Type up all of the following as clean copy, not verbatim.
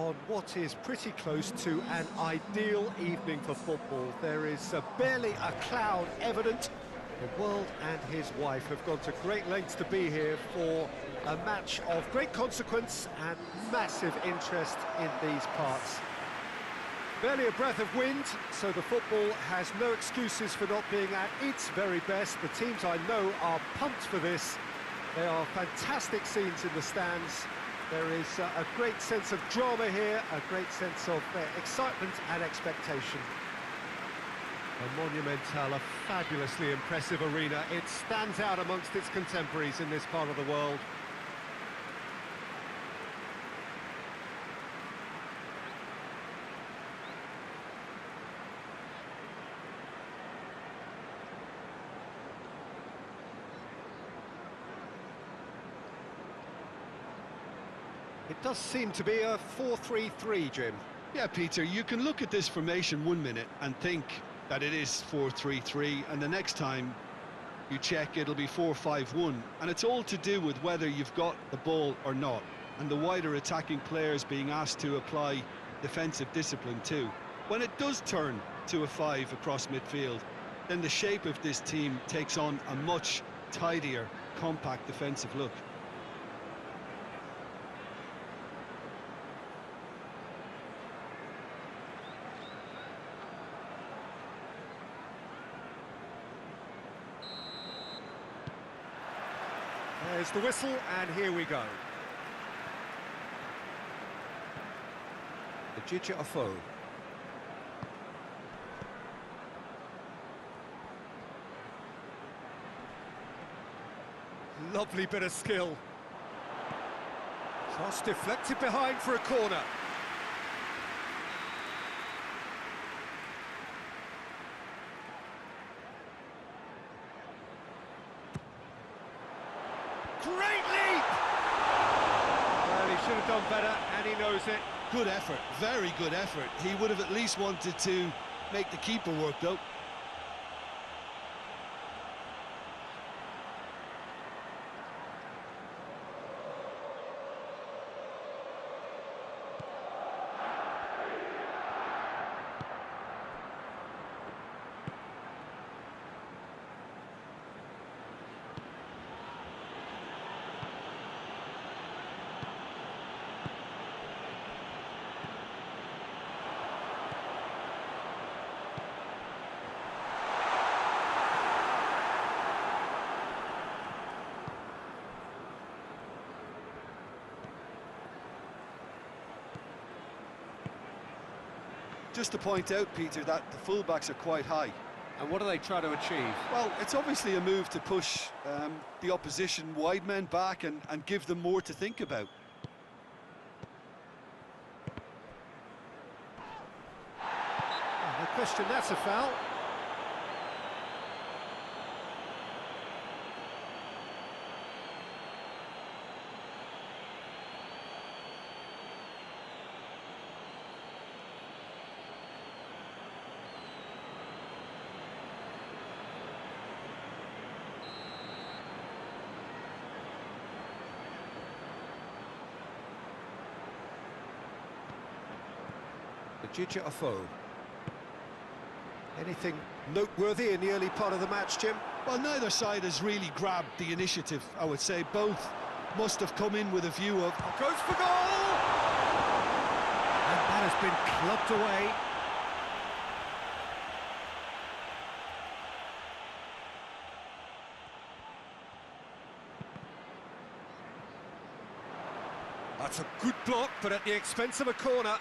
on what is pretty close to an ideal evening for football. There is barely a cloud evident. The world and his wife have gone to great lengths to be here for a match of great consequence and massive interest in these parts. Barely a breath of wind, so the football has no excuses for not being at its very best. The teams I know are pumped for this. There are fantastic scenes in the stands. There is a great sense of drama here, a great sense of excitement and expectation. A monumental, a fabulously impressive arena. It stands out amongst its contemporaries in this part of the world. It does seem to be a 4-3-3, Jim. Yeah, Peter, you can look at this formation 1 minute and think that it is 4-3-3, and the next time you check it'll be 4-5-1, and it's all to do with whether you've got the ball or not, and the wider attacking players being asked to apply defensive discipline too. When it does turn to a 5 across midfield, then the shape of this team takes on a much tidier, compact defensive look. There's the whistle, and here we go. The Afo. Lovely bit of skill. Cross deflected behind for a corner. Great leap! Well, he should have done better, and he knows it. Good effort, very good effort. He would have at least wanted to make the keeper work, though. Just to point out, Peter, that the fullbacks are quite high. And what do they try to achieve? Well, it's obviously a move to push the opposition wide men back and give them more to think about. Oh, no question, that's a foul. Afo. Anything noteworthy in the early part of the match, Jim? Well, neither side has really grabbed the initiative, I would say. Both must have come in with a view of... Goes for goal! And that has been clubbed away. That's a good block, but at the expense of a corner.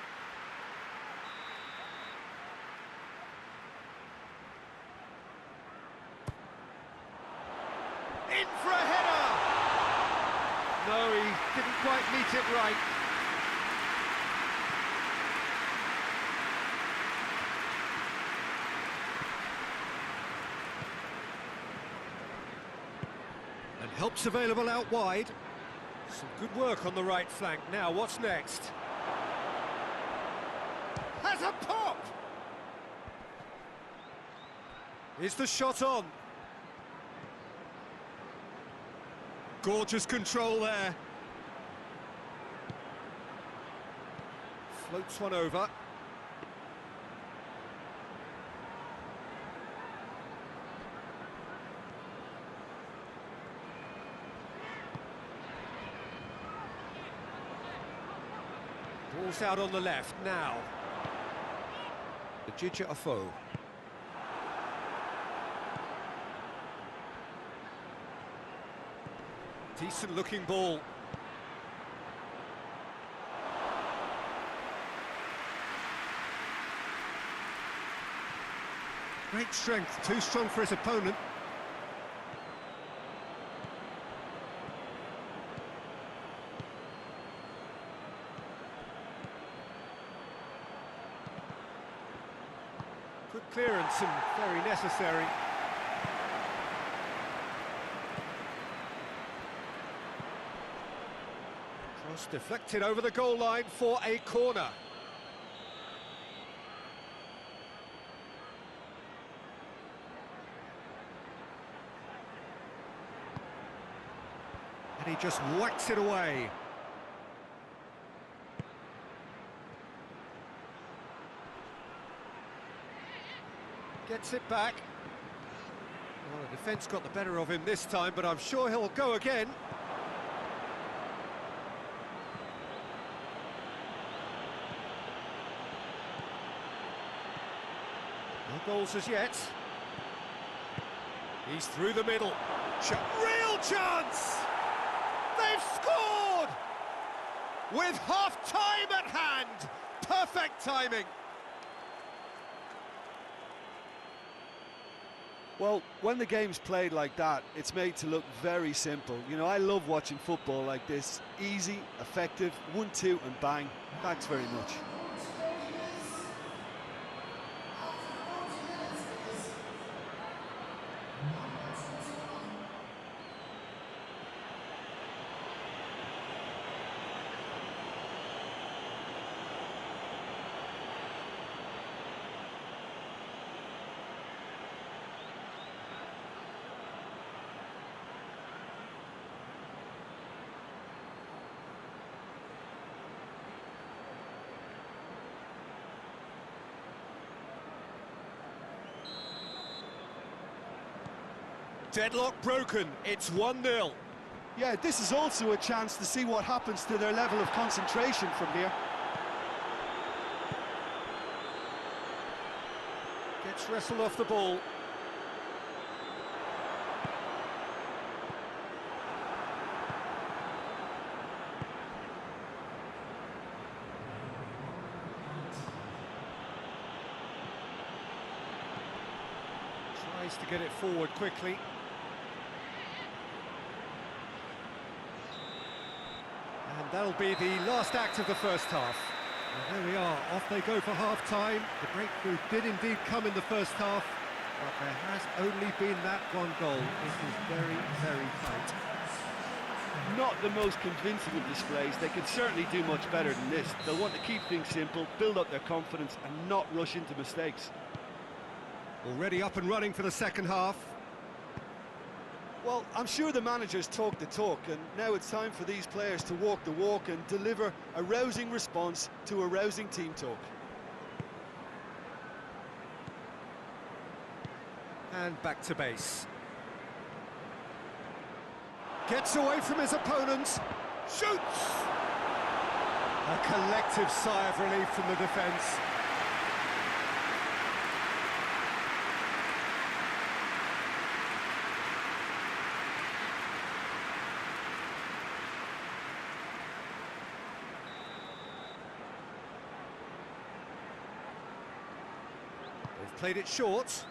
In for a header! No, he didn't quite meet it right. And help's available out wide. Some good work on the right flank. Now, what's next? Has a pop! Is the shot on? Gorgeous control there. Floats one over. Ball's out on the left now. The Jidja Afo. Decent looking ball. Great strength, too strong for his opponent. Good clearance and very necessary. Cross deflected over the goal line for a corner. And he just whacks it away. Gets it back. Well, the defence got the better of him this time, but I'm sure he'll go again. No goals as yet. He's through the middle. Real chance! They've scored! With half-time at hand! Perfect timing! Well, when the game's played like that, it's made to look very simple. You know, I love watching football like this. Easy, effective, 1-2 and bang. Thanks very much. Deadlock broken, it's 1-0. Yeah, this is also a chance to see what happens to their level of concentration from here. Gets wrestled off the ball. Tries to get it forward quickly. And that'll be the last act of the first half. And there we are, off they go for half-time. The breakthrough did indeed come in the first half, but there has only been that one goal. It is very, very tight. Not the most convincing of displays. They could certainly do much better than this. They'll want to keep things simple, build up their confidence and not rush into mistakes. Already up and running for the second half. Well, I'm sure the managers talk the talk, and now it's time for these players to walk the walk and deliver a rousing response to a rousing team talk. And back to base. Gets away from his opponents. Shoots! A collective sigh of relief from the defence. They've played it short.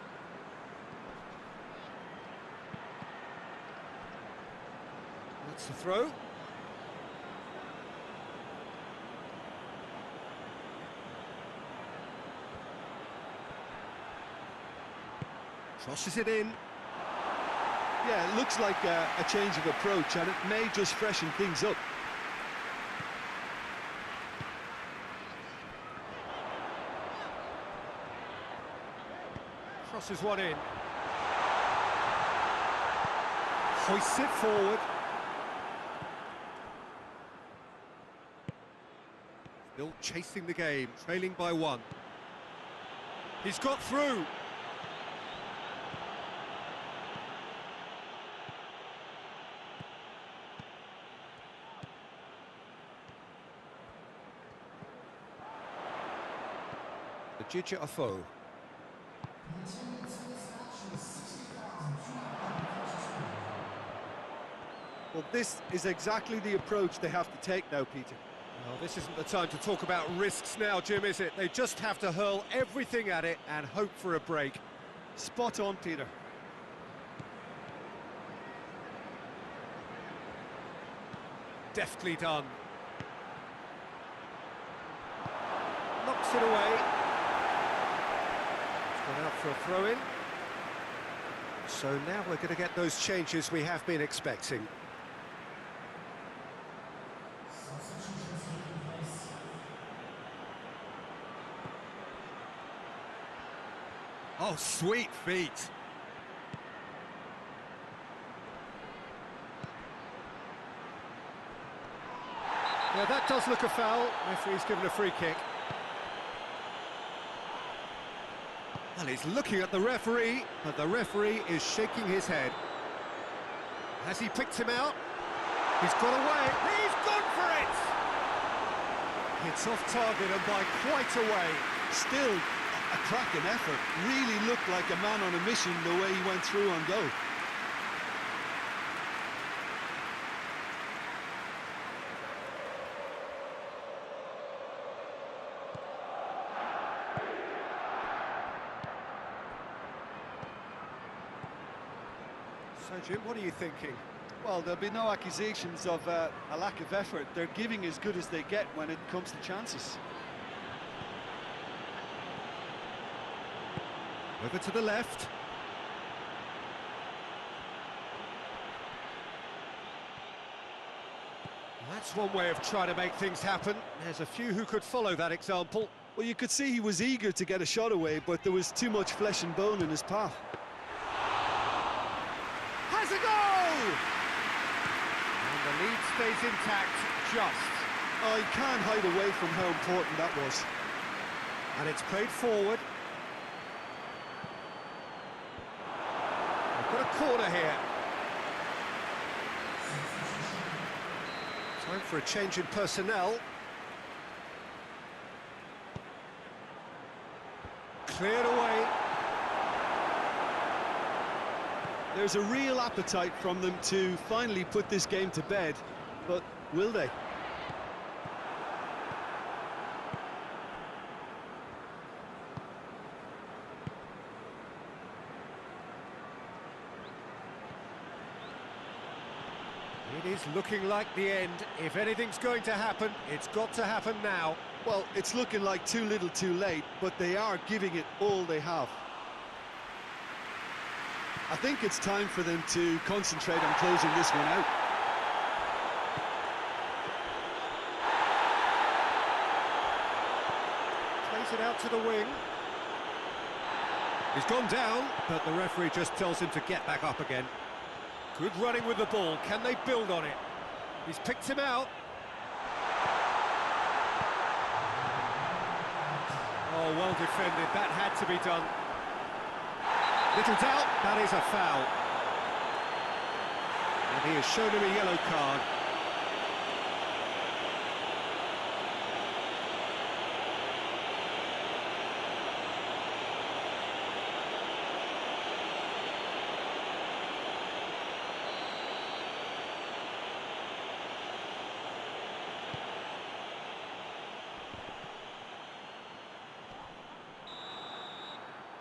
That's the throw. Crosses it in. Yeah, it looks like a change of approach, and it may just freshen things up. Crosses one in. Hoists it forward. Still chasing the game, trailing by 1. He's got through. The Jija Afo. Well, this is exactly the approach they have to take now, Peter. Well, this isn't the time to talk about risks now, Jim, is it? They just have to hurl everything at it and hope for a break. Spot on, Peter. Deftly done. Knocks it away. It's gone out for a throw-in. So now we're going to get those changes we have been expecting. Oh, sweet feet. Yeah, that does look a foul. Referee's given a free kick. Well, he's looking at the referee, but the referee is shaking his head. Has he picked him out? He's got away. He's gone for it! It's off target and by quite a way. Still a cracking effort. Really looked like a man on a mission the way he went through on goal. So, Jim, what are you thinking? Well, there'll be no accusations of a lack of effort. They're giving as good as they get when it comes to chances. Over to the left. That's one way of trying to make things happen. There's a few who could follow that example. Well, you could see he was eager to get a shot away, but there was too much flesh and bone in his path. Has a goal! And the lead stays intact, just. Oh, he can't hide away from how important that was. And it's played forward. We've got a corner here. Time for a change in personnel. Cleared away. There's a real appetite from them to finally put this game to bed, but will they? It is looking like the end. If anything's going to happen, it's got to happen now. Well, it's looking like too little too late, but they are giving it all they have. I think it's time for them to concentrate on closing this one out. Plays it out to the wing. He's gone down, but the referee just tells him to get back up again. Good running with the ball. Can they build on it? He's picked him out. Oh, well defended. That had to be done. Little doubt, that is a foul. And he has shown him a yellow card.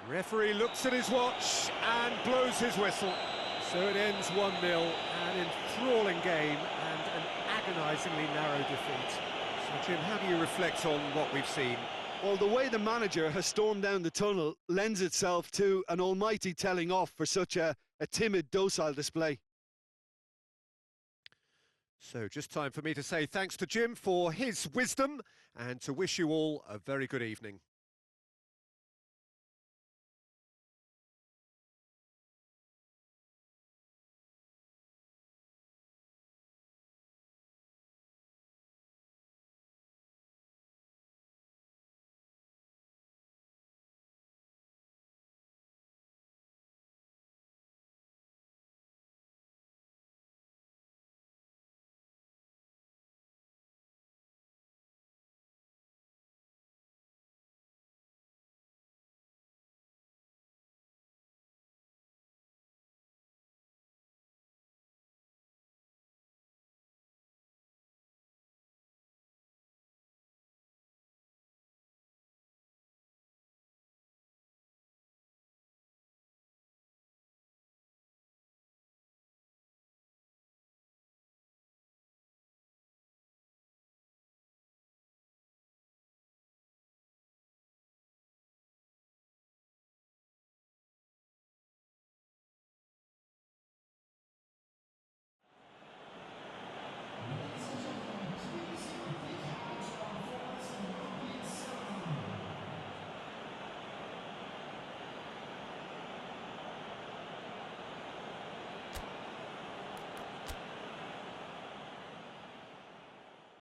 Referee looks at his watch and blows his whistle. So it ends 1-0, an enthralling game and an agonisingly narrow defeat. So, Jim, how do you reflect on what we've seen? Well, the way the manager has stormed down the tunnel lends itself to an almighty telling off for such a timid, docile display. So just time for me to say thanks to Jim for his wisdom and to wish you all a very good evening.